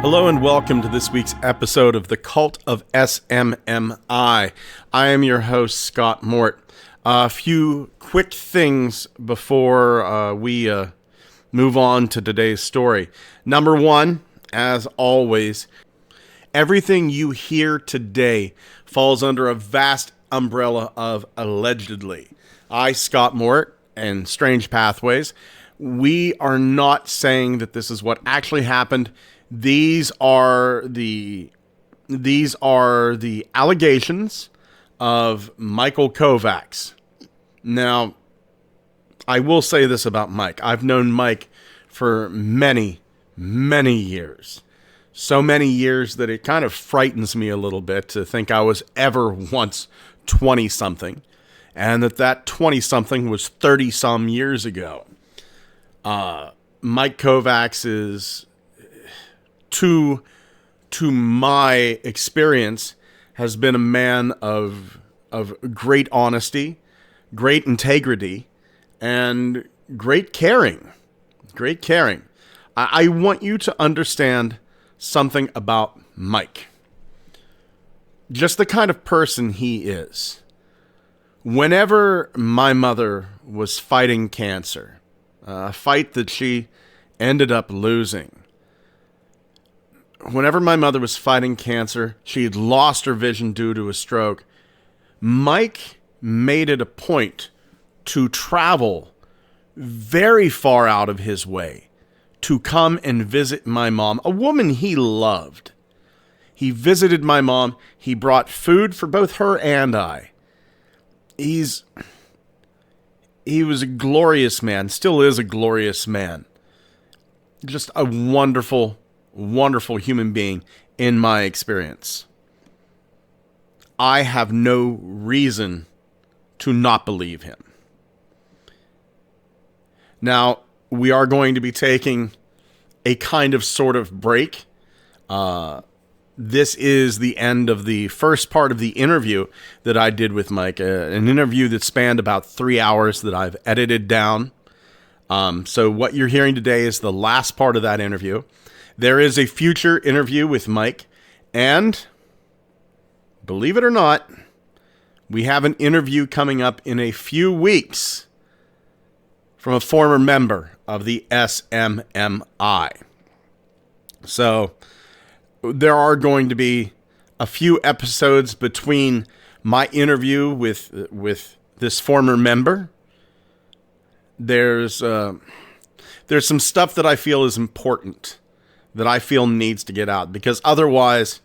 Hello and welcome to this week's episode of The Cult of SMMI. I am your host, Scott Mort. A few quick things before we move on to today's story. Number one, as always, everything you hear today falls under a vast umbrella of allegedly. I, Scott Mort, and Strange Pathways, we are not saying that this is what actually happened. These are the allegations of Michael Kovacs. Now, I will say this about Mike. I've known Mike for many, many years. So many years that it kind of frightens me a little bit to think I was ever once 20-something, and that 20-something was 30-some years ago. Mike Kovacs is, to my experience, has been a man of great honesty, great integrity, and great caring. Great caring. I want you to understand something about Mike. Just the kind of person he is. Whenever my mother was fighting cancer, a fight that she ended up losing, whenever my mother was fighting cancer, she had lost her vision due to a stroke, Mike made it a point to travel very far out of his way to come and visit my mom, a woman he loved. He visited my mom. He brought food for both her and I. He was a glorious man, still is a glorious man. Just a wonderful, wonderful human being in my experience. I have no reason to not believe him. Now, we are going to be taking a kind of sort of break. This is the end of the first part of the interview that I did with Mike, an interview that spanned about 3 hours that I've edited down. So what you're hearing today is the last part of that interview. There is a future interview with Mike, and believe it or not, we have an interview coming up in a few weeks from a former member of the SMMI. So there are going to be a few episodes between my interview with this former member. There's some stuff that I feel is important, that I feel needs to get out, because otherwise,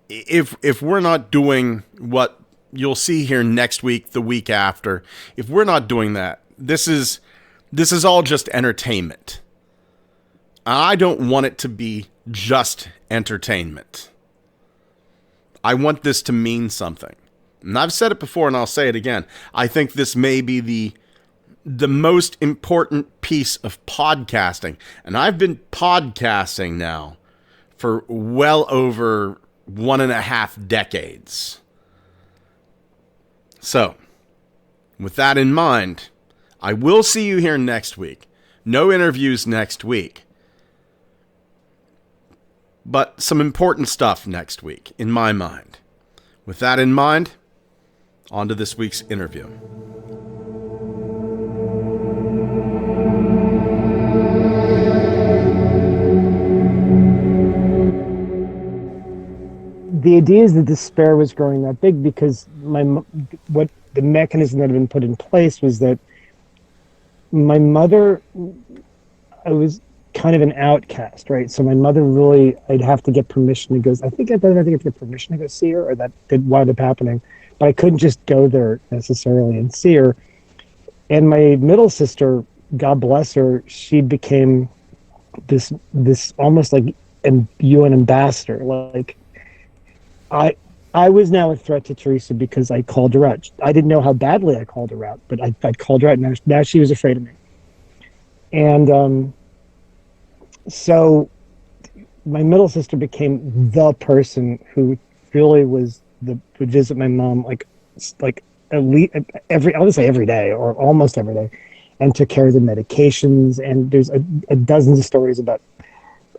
if we're not doing what you'll see here next week, the week after, if we're not doing that, this is all just entertainment. I don't want it to be just entertainment. I want this to mean something. And I've said it before and I'll say it again. I think this may be the most important piece of podcasting. And I've been podcasting now for well over 1.5 decades. So, with that in mind, I will see you here next week. No interviews next week. But some important stuff next week, in my mind. With that in mind, on to this week's interview. The idea is that the Sparrow was growing that big because what the mechanism that had been put in place was that my mother, I was kind of an outcast, right? So my mother really, I'd have to get permission to go. I think I'd have to get permission to go see her, or that did wind up happening. But I couldn't just go there necessarily and see her. And my middle sister, God bless her, she became this almost like an UN ambassador. Like I was now a threat to Teresa because I called her out. I didn't know how badly I called her out, but I called her out. Now she was afraid of me. And so my middle sister became the person who really would visit my mom like at least I would say every day or almost every day, and took care of the medications. And there's a dozens of stories about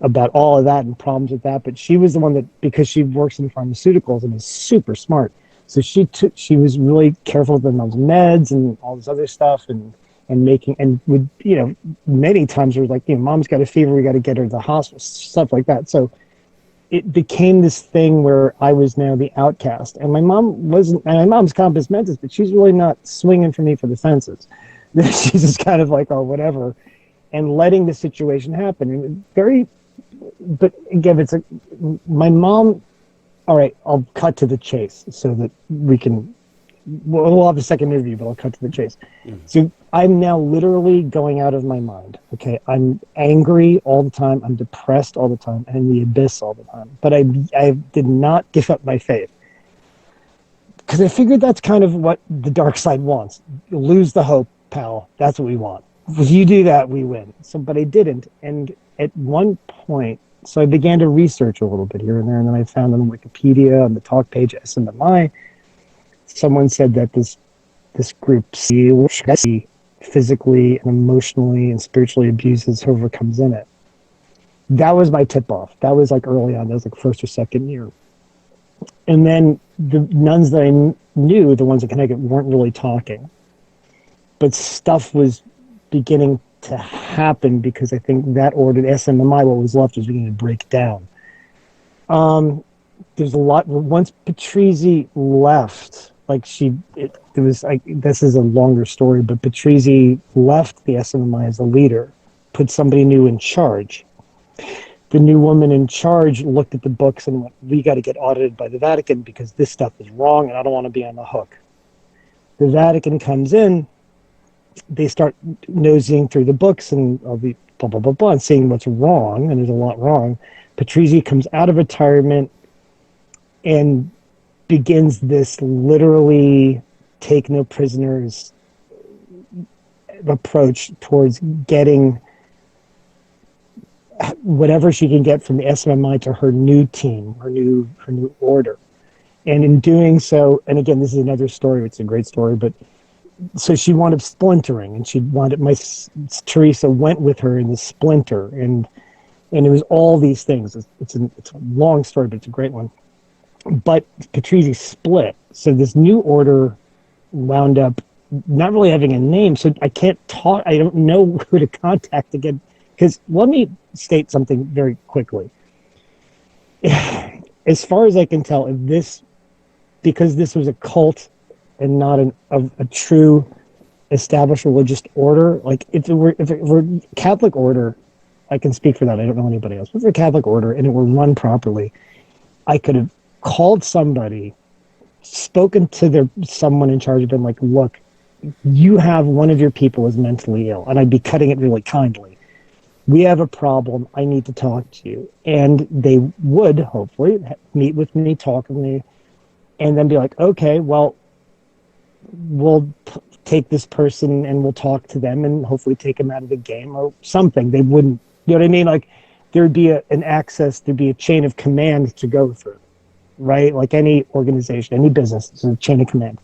about all of that and problems with that. But she was the one that, because she works in pharmaceuticals and is super smart, so she was really careful with the mom's meds and all this other stuff, and making, and would, many times it was like, mom's got a fever, we got to get her to the hospital, stuff like that. So it became this thing where I was now the outcast, and my mom wasn't, and my mom's compos mentis, but she's really not swinging for me for the fences. She's just kind of like, oh, whatever, and letting the situation happen. And but again, my mom, all right, I'll cut to the chase so that we'll have a second interview, but I'll cut to the chase. So I'm now literally going out of my mind. Okay, I'm angry all the time. I'm depressed all the time, and in the abyss all the time. But I did not give up my faith, because I figured that's kind of what the dark side wants. Lose the hope, pal. That's what we want. If you do that, we win. So, but I didn't. And at one point, so I began to research a little bit here and there, and then I found on Wikipedia, on the talk page at SMMI, someone said that this group physically and emotionally and spiritually abuses whoever comes in it. That was my tip-off. That was like early on. That was like first or second year. And then the nuns that I knew, the ones in Connecticut, weren't really talking. But stuff was beginning to happen, because I think that order, the SMMI, what was left, was beginning to break down. There's a lot. Once Patrizzi left, it was like, this is a longer story, but Patrizzi left the SMMI as a leader, put somebody new in charge. The new woman in charge looked at the books and went, we got to get audited by the Vatican because this stuff is wrong and I don't want to be on the hook. The Vatican comes in, they start nosing through the books and all the blah, blah, blah, blah, and seeing what's wrong, and there's a lot wrong. Patrizzi comes out of retirement and begins this literally take no prisoners approach towards getting whatever she can get from the SMMI to her new team, her new order. And in doing so, and again, this is another story, it's a great story, but so she wound up splintering, and Teresa went with her in the splinter, and it was all these things. It's a long story, but it's a great one. But Patrizzi split, so this new order wound up not really having a name, so I can't talk, I don't know who to contact again, because let me state something very quickly. As far as I can tell, because this was a cult and not a true established religious order, like if it were Catholic order, I can speak for that, I don't know anybody else, but if it were Catholic order and it were run properly, I could have called somebody, spoken to someone in charge, been like, look, you have one of your people is mentally ill, and I'd be cutting it really kindly. We have a problem. I need to talk to you. And they would hopefully meet with me, talk with me, and then be like, okay, well, we'll take this person and we'll talk to them and hopefully take them out of the game or something. They wouldn't, you know what I mean? Like there'd be there'd be a chain of command to go through, right? Like any organization, any business, it's a chain of command.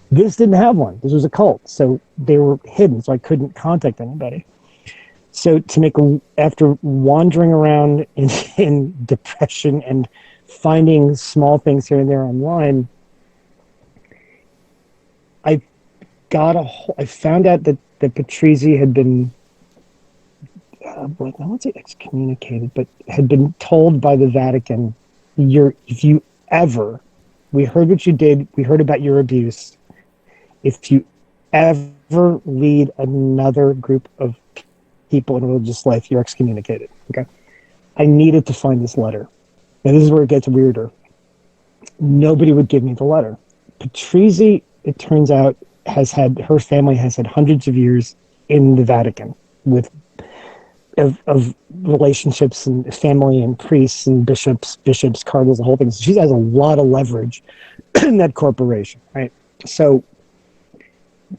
This didn't have one. This was a cult. So they were hidden. So I couldn't contact anybody. So after wandering around in depression and finding small things here and there online, I found out that Patrizzi had been, I won't say excommunicated, but had been told by the Vatican, we heard what you did, we heard about your abuse. If you ever lead another group of people in religious life, you're excommunicated. Okay. I needed to find this letter. Now this is where it gets weirder. Nobody would give me the letter. Patrizzi, it turns out, her family has had hundreds of years in the Vatican of relationships and family and priests and bishops, cardinals, the whole thing. So she has a lot of leverage in that corporation, right? So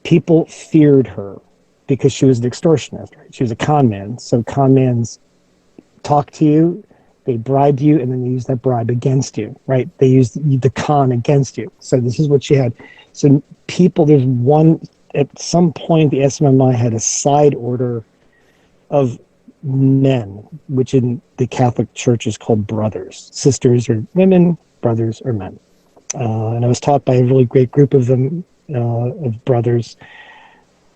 people feared her because she was an extortionist, right? She was a con man. So con mans talk to you, they bribe you, and then they use that bribe against you, right? They use the con against you. So this is what she had. So at some point, the SMMI had a side order of men, which in the Catholic Church is called brothers. Sisters are women, brothers are men. And I was taught by a really great group of them, of brothers.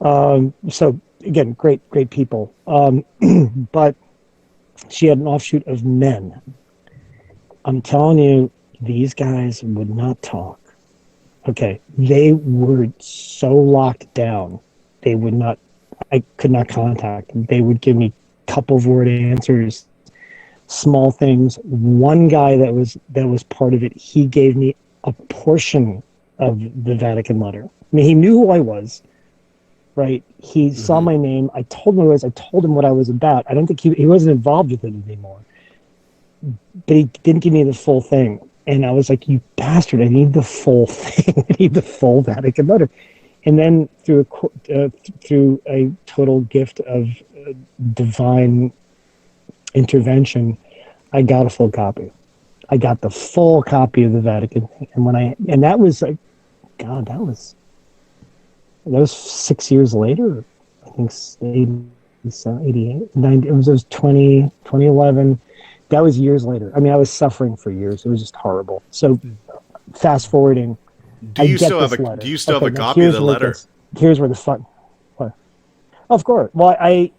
So again, great people. But she had an offshoot of men. I'm telling you, these guys would not talk. Okay, they were so locked down. They would not. I could not contact them. They would give me couple of word answers, small things. One guy that was part of it, he gave me a portion of the Vatican letter. I mean, he knew who I was, right? He saw my name. I told him who I was. I told him what I was about. I don't think he wasn't involved with it anymore. But he didn't give me the full thing. And I was like, you bastard, I need the full thing. I need the full Vatican letter. And then through a total gift of divine intervention, I got a full copy. I got the full copy of the Vatican. And that was like, God, that was 6 years later. I think 88, 90, it was 2011. That was years later. I mean, I was suffering for years. It was just horrible. So fast forwarding. Do you still have a copy of the letter? Here's where the fun. What? Of course. Well, I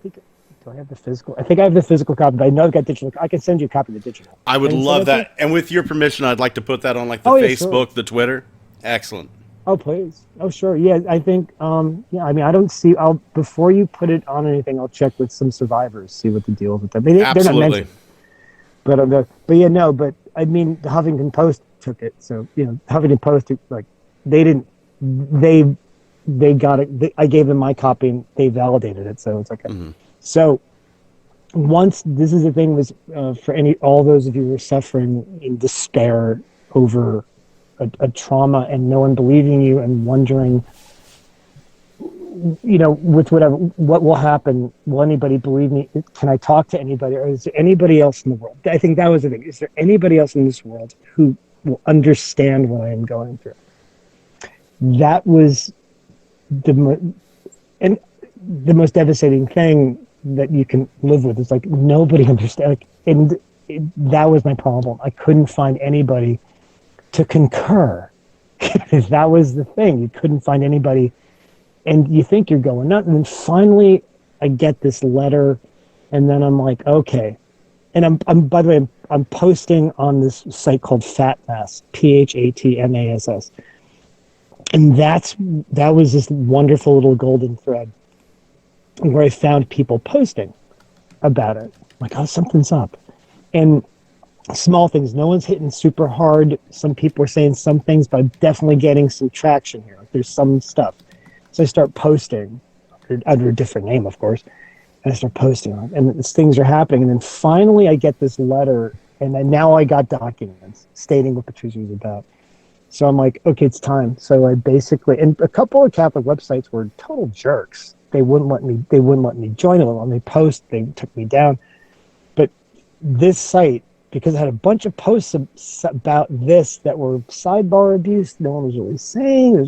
think. Do I have the physical? I think I have the physical copy, but I know I've got digital. I can send you a copy of the digital. I would love that. And with your permission, I'd like to put that on like the Facebook, sure. The Twitter. Excellent. Oh, please. Oh, sure. Yeah, I think. Yeah, I mean, I don't see. Before you put it on anything, I'll check with some survivors, see what the deal is with them. They're not mentioned. But yeah, no. But I mean, the Huffington Post took it, so Huffington Post, like, they got it. I gave them my copy, and they validated it, so it's okay. Mm-hmm. So once this is the thing was for all those of you who are suffering in despair over a trauma and no one believing you and wondering, with whatever, what will happen? Will anybody believe me? Can I talk to anybody? Or is there anybody else in the world? I think that was the thing. Is there anybody else in this world who will understand what I am going through? That was the most devastating thing that you can live with. It's like nobody understands. That was my problem. I couldn't find anybody to concur. That was the thing. You couldn't find anybody, and you think you're going nuts. And then finally, I get this letter, and then I'm like, okay. And I'm by the way, I'm posting on this site called PhatMass, PhatMass, and that was this wonderful little golden thread where I found people posting about it. Like, oh, something's up, and small things. No one's hitting super hard. Some people are saying some things, but I'm definitely getting some traction here. Like, there's some stuff. So I start posting under a different name, of course. And I start posting on it, and these things are happening. And then finally I get this letter, and then now I got documents stating what Patricia was about. So I'm like, okay, it's time. So I basically, and a couple of Catholic websites were total jerks. They wouldn't let me join, they wouldn't let me post, they took me down. But this site, because I had a bunch of posts about this that were sidebar abuse, no one was really saying,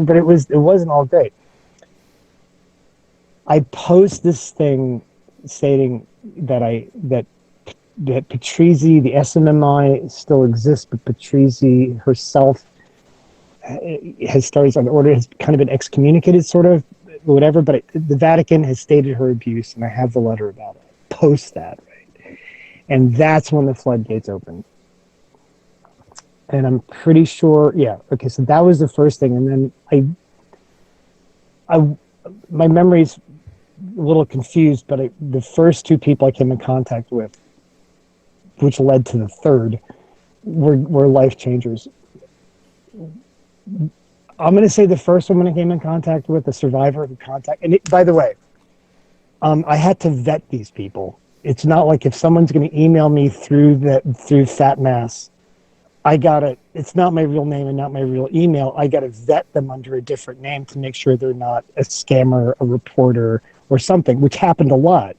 but it wasn't all great. I post this thing stating that Patrizzi, the SMMI still exists, but Patrizzi herself has started on the order, has kind of been excommunicated, sort of, whatever, but the Vatican has stated her abuse, and I have the letter about it. Post that, right? And that's when the floodgates opened. And I'm pretty sure, yeah, okay, so that was the first thing, and then my memory's a little confused, but the first two people I came in contact with, which led to the third, were life changers. I'm going to say the first one I came in contact with, the survivor who contacted, and by the way, I had to vet these people. It's not like if someone's going to email me through PhatMass, it's not my real name and not my real email. I got to vet them under a different name to make sure they're not a scammer, a reporter, or something, which happened a lot.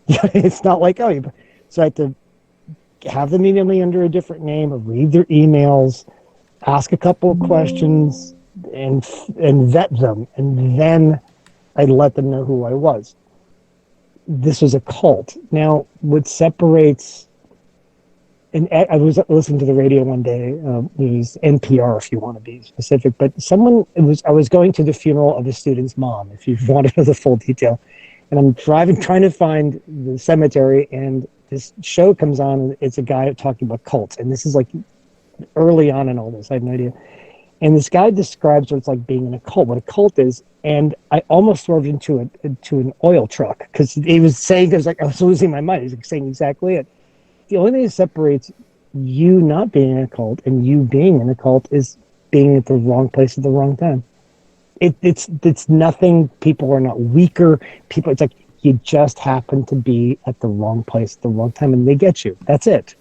It's not like, so I had to have them email me under a different name, or read their emails, ask a couple of questions, and vet them, and then I'd let them know who I was. this was a cult. Now, what separates, and I was listening to the radio one day, it was NPR if you want to be specific, but I was going to the funeral of a student's mom, if you want to know the full detail. And I'm driving, trying to find the cemetery, and this show comes on, and it's a guy talking about cults. And this is like early on in all this, I had no idea. And this guy describes what it's like being in a cult, what a cult is. And I almost swerved into an oil truck because he was saying, I was losing my mind. He was saying exactly it. The only thing that separates you not being in a cult and you being in a cult is being at the wrong place at the wrong time. It's nothing. People are not weaker. It's like you just happen to be at the wrong place at the wrong time, and they get you. That's it,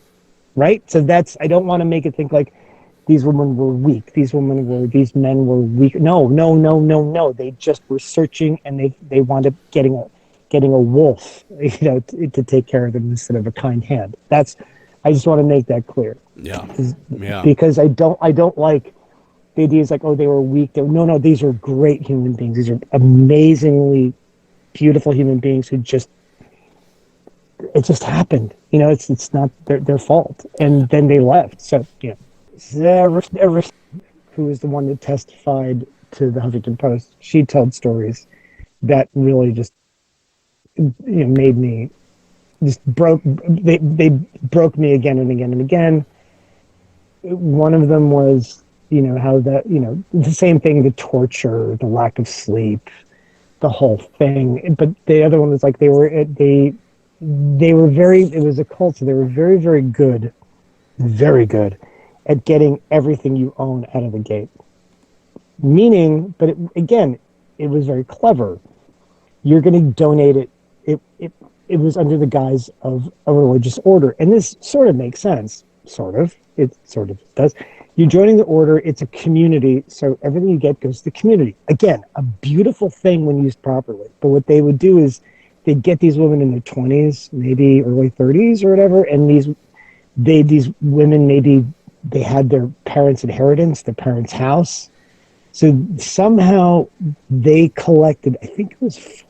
right? So I don't want to make it think like these women were weak. These men were weak. No. They just were searching, and they wound up getting a wolf, to take care of them instead of a kind hand. I just want to make that clear. Yeah. Because I don't like the idea is like, oh, they were weak. No, these are great human beings. These are amazingly beautiful human beings it just happened. It's not their fault. And then they left. So, Sarah, who was the one that testified to the Huffington Post, she told stories that really just, made me they broke me again and again and again. One of them was, how that, the same thing, the torture, the lack of sleep, the whole thing. But the other one was like, it was a cult, so they were very, very good at getting everything you own out of the gate. Meaning, but it was very clever. You're going to donate it. It was under the guise of a religious order. And this sort of makes sense. Sort of. It sort of does. You're joining the order. It's a community. So everything you get goes to the community. Again, a beautiful thing when used properly. But what they would do is they'd get these women in their 20s, maybe early 30s or whatever. And these women, maybe they had their parents' inheritance, their parents' house. So somehow they collected, I think it was,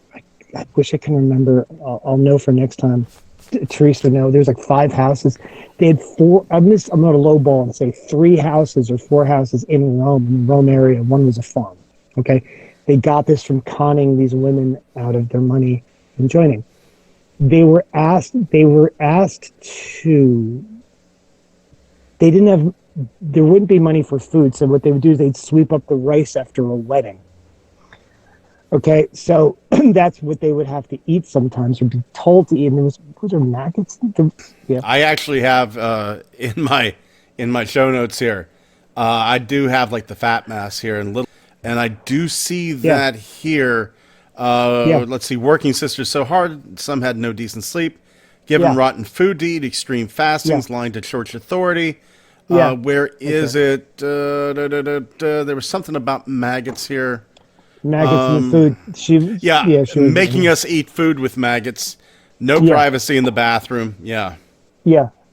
I wish I can remember. I'll know for next time. Teresa would know. There's like 5 houses. They had 4. I'm not a low ball and say 3 houses or 4 houses in the Rome area. One was a farm. Okay. They got this from conning these women out of their money and joining. They were asked to, there wouldn't be money for food. So what they would do is they'd sweep up the rice after a wedding. Okay, so that's what they would have to eat sometimes, or be told to eat. And was there maggots? Yeah. I actually have in my show notes here. I do have like the fat mass here and I do see that here. Let's see, working sisters so hard, some had no decent sleep, given rotten food to eat, extreme fastings, lying to church authority. Where is it? There was something about maggots here. Maggots in the food. She was making us eat food with maggots. No privacy in the bathroom. Yeah.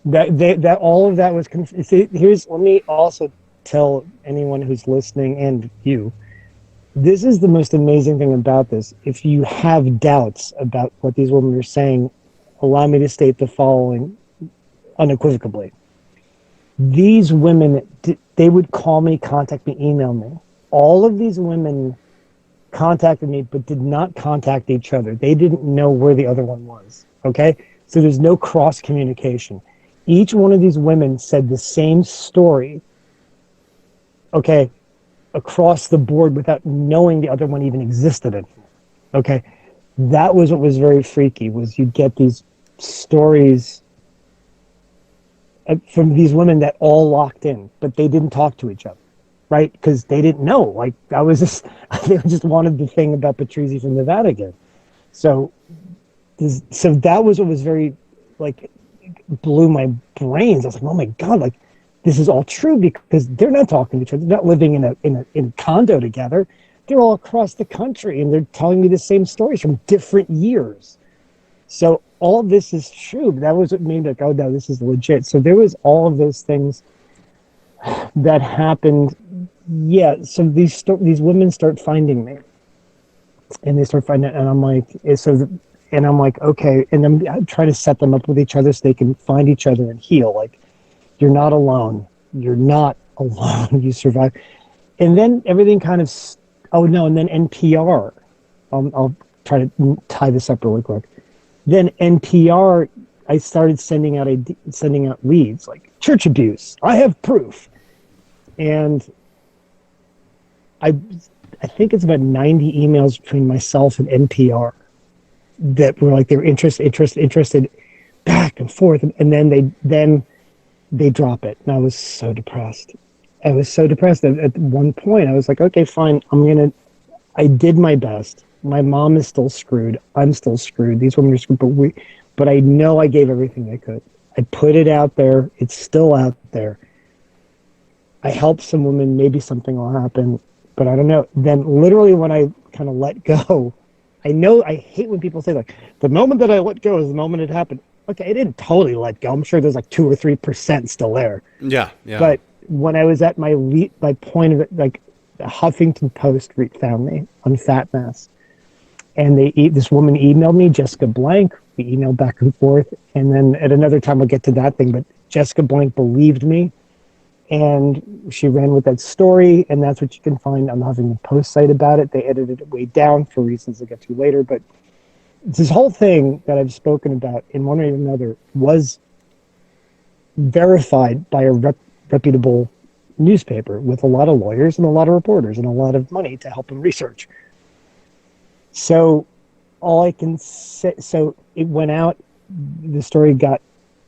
That all of that was. Let me also tell anyone who's listening and you. This is the most amazing thing about this. If you have doubts about what these women are saying, allow me to state the following unequivocally. These women, they would call me, contact me, email me. All of these women contacted me, but did not contact each other. They didn't know where the other one was. Okay? So there's no cross communication. Each one of these women said the same story, okay, across the board without knowing the other one even existed. Okay? That was what was very freaky, was you get these stories from these women that all locked in, but they didn't talk to each other. Right, because they didn't know. Like they just wanted the thing about Patrizzi from Nevada again. So that was what was very blew my brains. I was like, oh my god, this is all true because they're not talking to each other. They're not living in a condo together. They're all across the country and they're telling me the same stories from different years. So all this is true. That was what made me like, oh no, this is legit. So there was all of those things that happened. So these women start finding me, and they start finding, and I'm like, so And I'm like, okay. And then I try to set them up with each other so they can find each other and heal. Like, you're not alone. You're not alone. You survive. And then everything kind of, oh no, and then NPR. I'll try to tie this up really quick. Then NPR, I started sending out leads like church abuse. I have proof. And I think it's about 90 emails between myself and NPR that were like, they were interested, back and forth. And then they drop it. And I was so depressed. At one point, I was like, okay, fine. I did my best. My mom is still screwed. I'm still screwed. These women are screwed, but I know I gave everything I could. I put it out there. It's still out there. I helped some women. Maybe something will happen, but I don't know. Then literally when I kind of let go, I hate when people say like, the moment that I let go is the moment it happened. Okay, I didn't totally let go. I'm sure there's like 2 or 3% still there. Yeah. But when I was at my point of it, like the Huffington Post found me on Fat Mass. And this woman emailed me, Jessica Blank. We emailed back and forth. And then at another time, I'll get to that thing. But Jessica Blank believed me. And she ran with that story. And that's what you can find on the Huffington Post site about it. They edited it way down for reasons I'll get to later. But this whole thing that I've spoken about in one way or another was verified by a reputable newspaper with a lot of lawyers and a lot of reporters and a lot of money to help them research. So all I can say, so it went out, the story got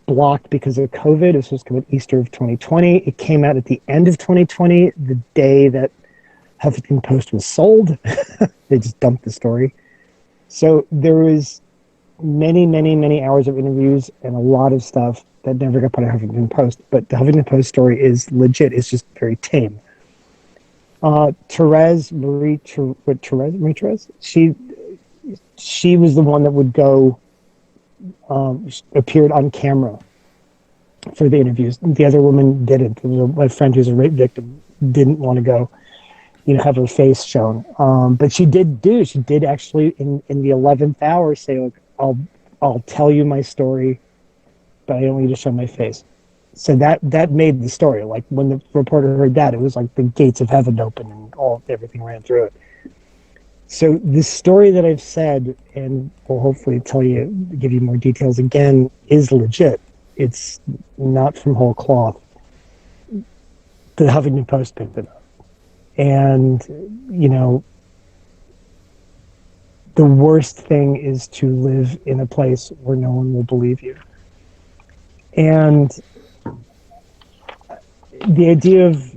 blocked because of COVID. It was supposed to come out Easter of 2020. It came out at the end of 2020, the day that Huffington Post was sold. They just dumped the story. So there was many, many, many hours of interviews and a lot of stuff that never got put on Huffington Post. But the Huffington Post story is legit. It's just very tame. Marie Therese, she was the one that would go, appeared on camera for the interviews. The other woman didn't. My friend who's a rape victim didn't want to go, have her face shown. But she did actually in the 11th hour say, look, I'll tell you my story, but I don't want you to show my face. So that made the story. Like when the reporter heard that, it was like the gates of heaven opened and everything ran through it. So this story that I've said, and will hopefully give you more details again, is legit. It's not from whole cloth. The Huffington Post picked it up. And, the worst thing is to live in a place where no one will believe you. And the idea of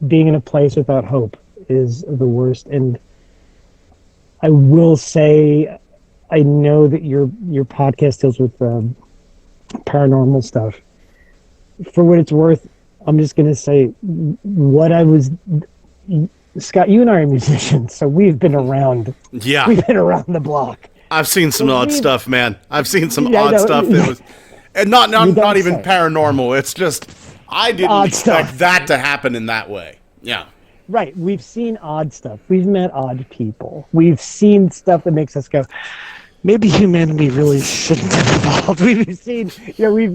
being in a place without hope is the worst. And I will say, I know that your podcast deals with paranormal stuff. For what it's worth, I'm just going to say Scott, you and I are musicians, so we've been around. Yeah. We've been around the block. I've seen some odd stuff, man. I've seen some odd stuff that was, and not even paranormal. It's just, I didn't expect that to happen in that way. Yeah. Right. We've seen odd stuff. We've met odd people. We've seen stuff that makes us go, maybe humanity really shouldn't have evolved. We've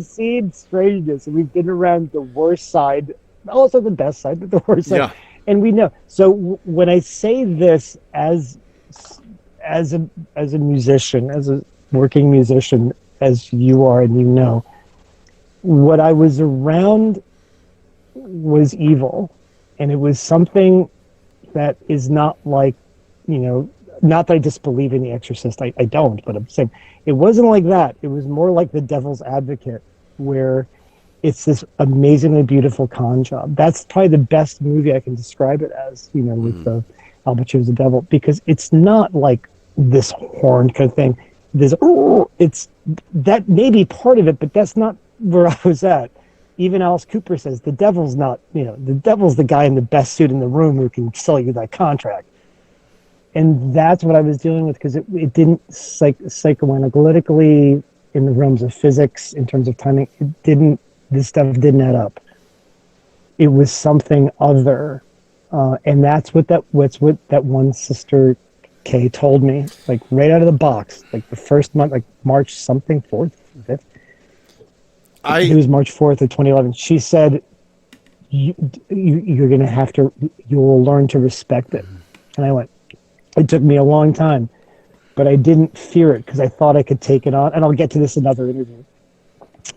seen strangeness, and we've been around the worst side, also the best side, but the worst side. Yeah. And we know. So when I say this as a musician, as a working musician, as you are and what I was around was evil. And it was something that is not like, not that I disbelieve in The Exorcist. I don't, but I'm saying it wasn't like that. It was more like The Devil's Advocate, where it's this amazingly beautiful con job. That's probably the best movie I can describe it as, with the Al Pacino's the devil, because it's not like this horn kind of thing. It's that may be part of it, but that's not where I was at. Even Alice Cooper says the devil's not, the devil's the guy in the best suit in the room who can sell you that contract. And that's what I was dealing with, because it didn't psychoanalytically, in the realms of physics, in terms of timing, this stuff didn't add up. It was something other. And that's what that one sister Kay told me, like right out of the box, like the first month, like March something, 4th, 5th. It was March 4th of 2011. She said, you're going to have to, you will learn to respect it. And I went, it took me a long time, but I didn't fear it because I thought I could take it on. And I'll get to this in another interview.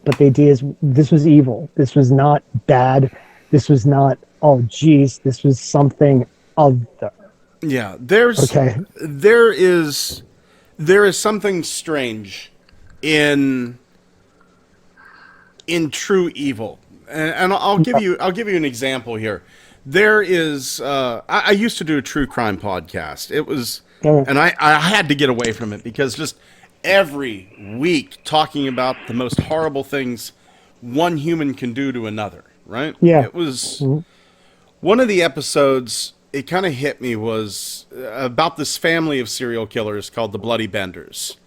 But the idea is, this was evil. This was not bad. This was not, oh, geez, this was something other. Yeah, there is something strange in true evil, and I'll give you an example here. There is I used to do a true crime podcast. It was, and I had to get away from it because just every week talking about the most horrible things one human can do to another. Right? Yeah, it was one of the episodes. It kind of hit me was about this family of serial killers called the Bloody Benders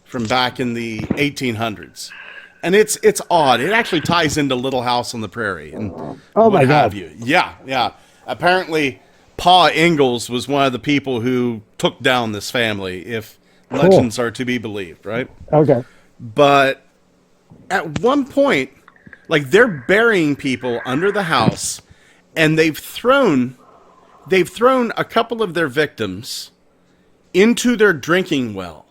from back in the 1800s. And it's odd. It actually ties into Little House on the Prairie and what have you. Yeah. Apparently, Pa Ingalls was one of the people who took down this family, if legends are to be believed, right? Okay. But at one point, like, they're burying people under the house, and they've thrown a couple of their victims into their drinking well.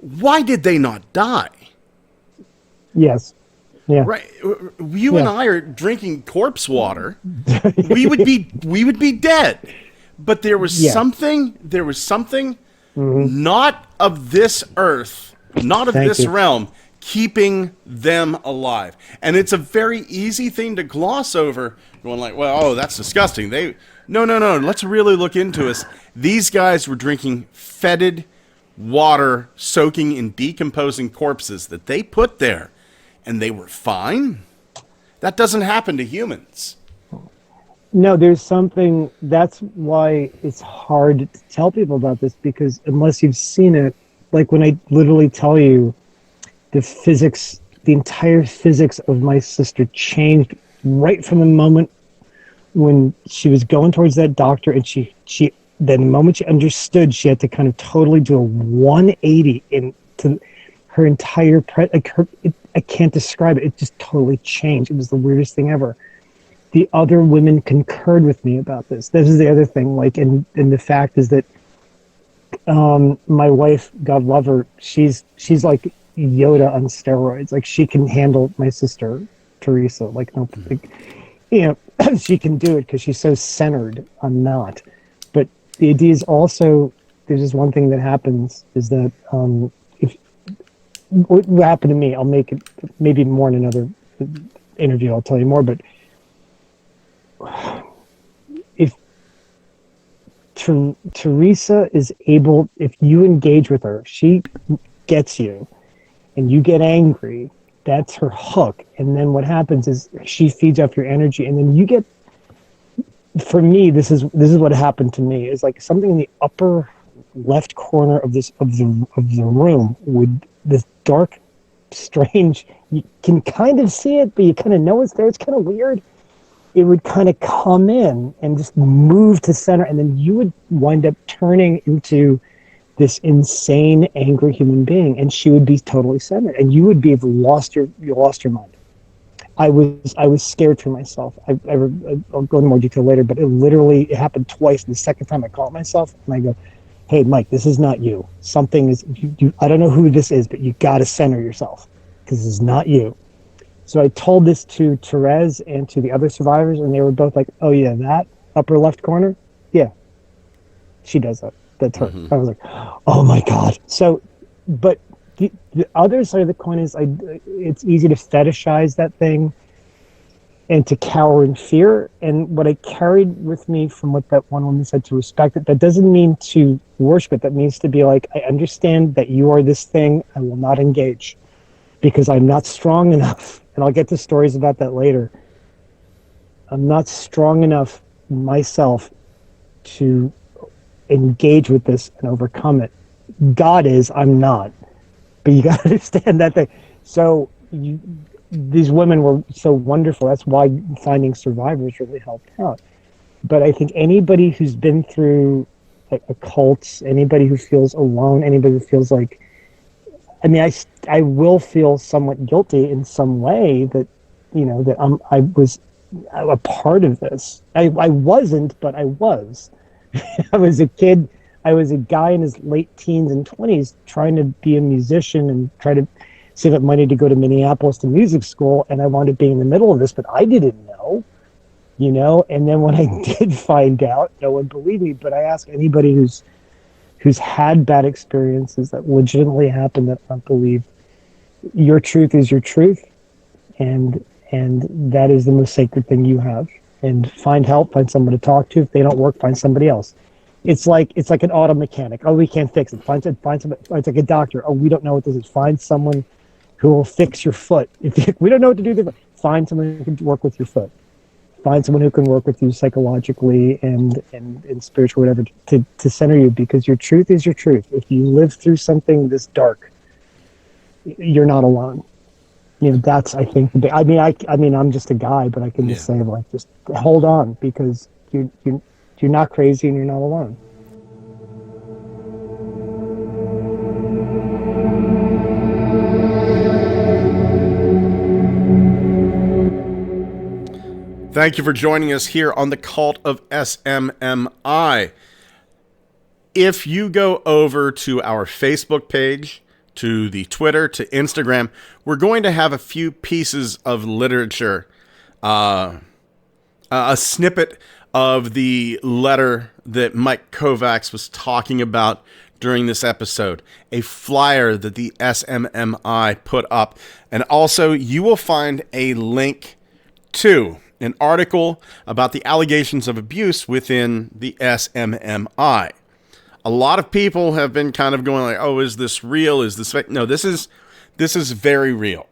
Why did they not die? Yes. Yeah. Right. You and I are drinking corpse water. we would be dead. But there was something not of this earth, not of this realm, keeping them alive. And it's a very easy thing to gloss over, going like, well, oh, that's disgusting. No, let's really look into this. These guys were drinking fetid water soaking in decomposing corpses that they put there, and they were fine. That doesn't happen to humans. No, there's something, that's why it's hard to tell people about this, because unless you've seen it, like when I literally tell you the entire physics of my sister changed right from the moment when she was going towards that doctor, and she then the moment she understood, she had to kind of totally do a 180 into her entire I can't describe it. It just totally changed. It was the weirdest thing ever. The other women concurred with me about this. This is the other thing. Like, and the fact is that my wife, God love her, she's like Yoda on steroids. Like, she can handle my sister Teresa. Like, no, like, you know, she can do it because she's so centered. I'm not. But the idea is also, there's this one thing that happens is that if what happened to me, I'll make it maybe more in another interview. I'll tell you more. But if Teresa is able, if you engage with her, she gets you, and you get angry. That's her hook. And then what happens is she feeds off your energy, and then you get. For me, this is what happened to me. Is like something in the upper left corner of the room with this dark, strange. You can kind of see it, but you kind of know it's there. It's kind of weird. It would kind of come in and just move to center, and then you would wind up turning into this insane, angry human being, and she would be totally centered, and you would be lost your mind. I was scared for myself. I'll go into more detail later, but it happened twice. And the second time I caught myself, and I go, "Hey, Mike, this is not you. Something is you. I don't know who this is, but you got to center yourself because this is not you." So I told this to Therese and to the other survivors, and they were both like, "Oh yeah, that upper left corner, yeah, she does that. That's her." Mm-hmm. I was like, "Oh my god!" So, but the other side of the coin is, it's easy to fetishize that thing and to cower in fear. And what I carried with me from what that one woman said, to respect it, that doesn't mean to worship it. That means to be like, I understand that you are this thing. I will not engage because I'm not strong enough. And I'll get to stories about that later. I'm not strong enough myself to engage with this and overcome it. God is, I'm not. But you got to understand that thing. So these women were so wonderful. That's why finding survivors really helped out. But I think anybody who's been through occults, anybody who feels alone, anybody who feels like, I mean, I will feel somewhat guilty in some way that, that I was a part of this. I wasn't, but I was. I was a kid. I was a guy in his late teens and 20s trying to be a musician and try to save up money to go to Minneapolis to music school. And I wound up being in the middle of this, but I didn't know, and then when I did find out, no one believed me. But I ask anybody who's had bad experiences that legitimately happened that I don't believe, your truth is your truth. And that is the most sacred thing you have. And find help, find someone to talk to. If they don't work, find somebody else. It's like an auto mechanic. Oh, we can't fix it. Find somebody. It's like a doctor. Oh, we don't know what this is. Find someone who will fix your foot. If we don't know what to do, find someone who can work with your foot. Find someone who can work with you psychologically and spiritual, whatever, to center you, because your truth is your truth. If you live through something this dark, you're not alone. That's, I think, I mean, I'm just a guy, but I can just say, like, just hold on, because you're not crazy and you're not alone. Thank you for joining us here on the Cult of SMMI. If you go over to our Facebook page, to the Twitter, to Instagram, we're going to have a few pieces of literature, a snippet of the letter that Mike Kovacs was talking about during this episode, a flyer that the SMMI put up, and also you will find a link to an article about the allegations of abuse within the SMMI. A lot of people have been kind of going like, oh, is this real? Is this fake? No, this is very real.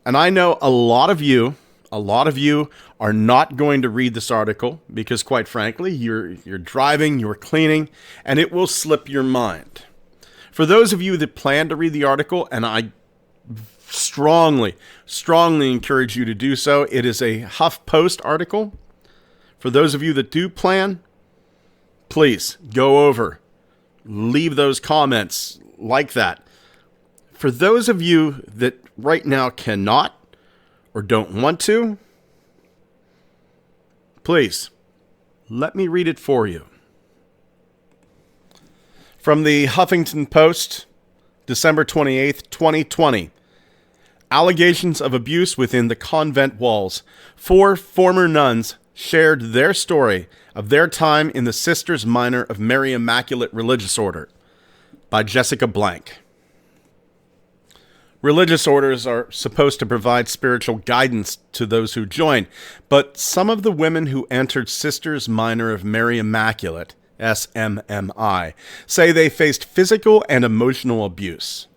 And I know a lot of you are not going to read this article because, quite frankly, you're driving, you're cleaning, and it will slip your mind. For those of you that plan to read the article, and I strongly encourage you to do so. It is a HuffPost article. For those of you that do plan, please go over, leave those comments like that. For those of you that right now cannot or don't want to, please let me read it for you. From the Huffington Post, December 28th, 2020. Allegations of abuse within the convent walls. 4 former nuns shared their story of their time in the Sisters Minor of Mary Immaculate Religious Order by Jessica Blank. Religious orders are supposed to provide spiritual guidance to those who join, but some of the women who entered Sisters Minor of Mary Immaculate, SMMI, say they faced physical and emotional abuse.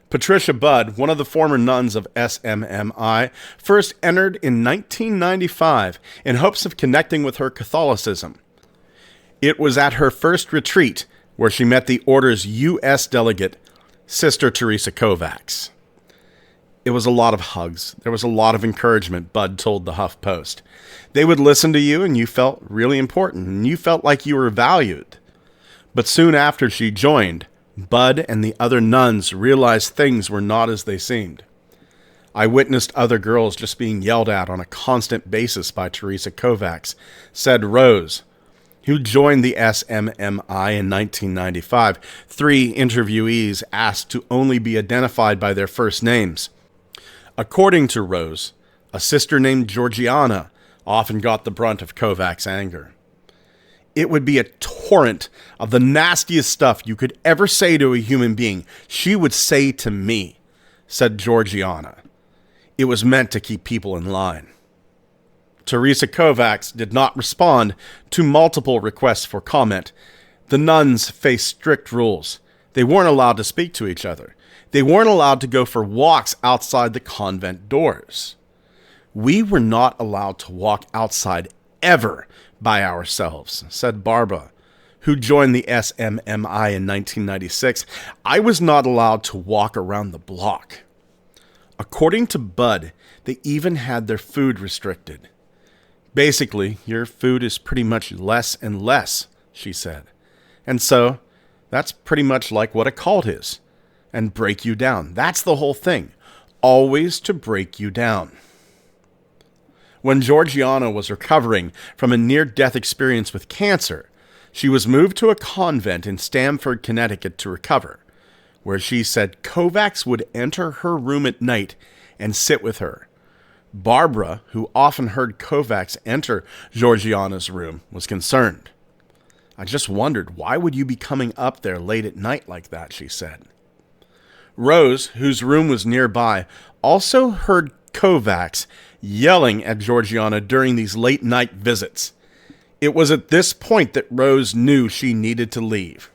Patricia Budd, one of the former nuns of SMMI, first entered in 1995 in hopes of connecting with her Catholicism. It was at her first retreat where she met the order's U.S. delegate, Sister Teresa Kovacs. It was a lot of hugs. There was a lot of encouragement, Budd told the HuffPost. They would listen to you and you felt really important and you felt like you were valued. But soon after she joined, Budd and the other nuns realized things were not as they seemed. I witnessed other girls just being yelled at on a constant basis by Teresa Kovacs, said Rose, who joined the SMMI in 1995. 3 interviewees asked to only be identified by their first names. According to Rose, a sister named Georgiana often got the brunt of Kovacs' anger. It would be a torrent of the nastiest stuff you could ever say to a human being. She would say to me, said Georgiana. It was meant to keep people in line. Teresa Kovacs did not respond to multiple requests for comment. The nuns faced strict rules. They weren't allowed to speak to each other. They weren't allowed to go for walks outside the convent doors. We were not allowed to walk outside ever by ourselves, said Barbara, who joined the SMMI in 1996. I was not allowed to walk around the block. According to Budd, they even had their food restricted. Basically, your food is pretty much less and less, she said. And so, that's pretty much like what a cult is. And break you down. That's the whole thing. Always to break you down. When Georgiana was recovering from a near-death experience with cancer, she was moved to a convent in Stamford, Connecticut to recover, where she said Kovacs would enter her room at night and sit with her. Barbara, who often heard Kovacs enter Georgiana's room, was concerned. I just wondered, why would you be coming up there late at night like that, she said. Rose, whose room was nearby, also heard Kovacs yelling at Georgiana during these late-night visits. It was at this point that Rose knew she needed to leave.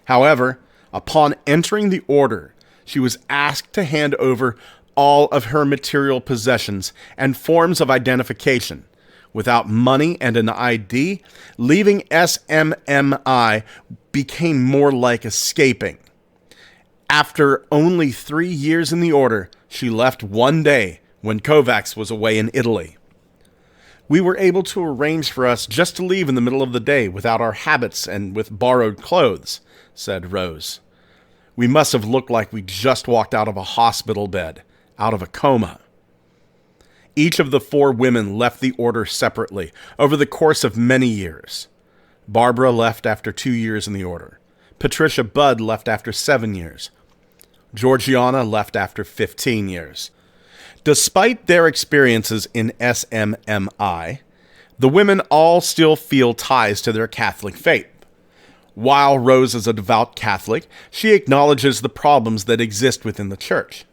However, upon entering the order, she was asked to hand over all of her material possessions and forms of identification. Without money and an ID, leaving SMMI became more like escaping. After only 3 years in the order, she left one day when Kovacs was away in Italy. We were able to arrange for us just to leave in the middle of the day without our habits and with borrowed clothes, said Rose. We must have looked like we just walked out of a hospital bed, out of a coma. Each of the 4 women left the order separately over the course of many years. Barbara left after 2 years in the order. Patricia Budd left after 7 years. Georgiana left after 15 years. Despite their experiences in SMMI, the women all still feel ties to their Catholic faith. While Rose is a devout Catholic, she acknowledges the problems that exist within the church.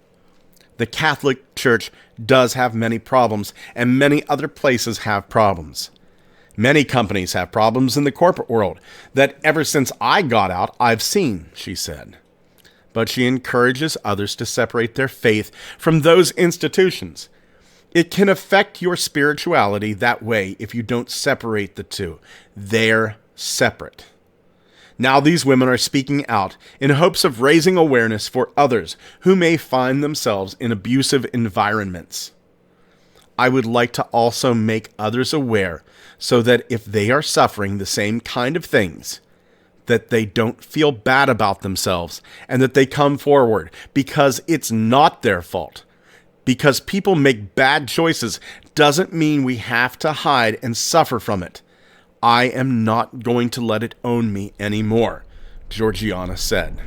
The Catholic Church does have many problems, and many other places have problems. Many companies have problems in the corporate world that ever since I got out, I've seen, she said. But she encourages others to separate their faith from those institutions. It can affect your spirituality that way if you don't separate the two. They're separate. Now these women are speaking out in hopes of raising awareness for others who may find themselves in abusive environments. I would like to also make others aware so that if they are suffering the same kind of things, that they don't feel bad about themselves and that they come forward because it's not their fault. Because people make bad choices doesn't mean we have to hide and suffer from it. I am not going to let it own me anymore, Georgiana said.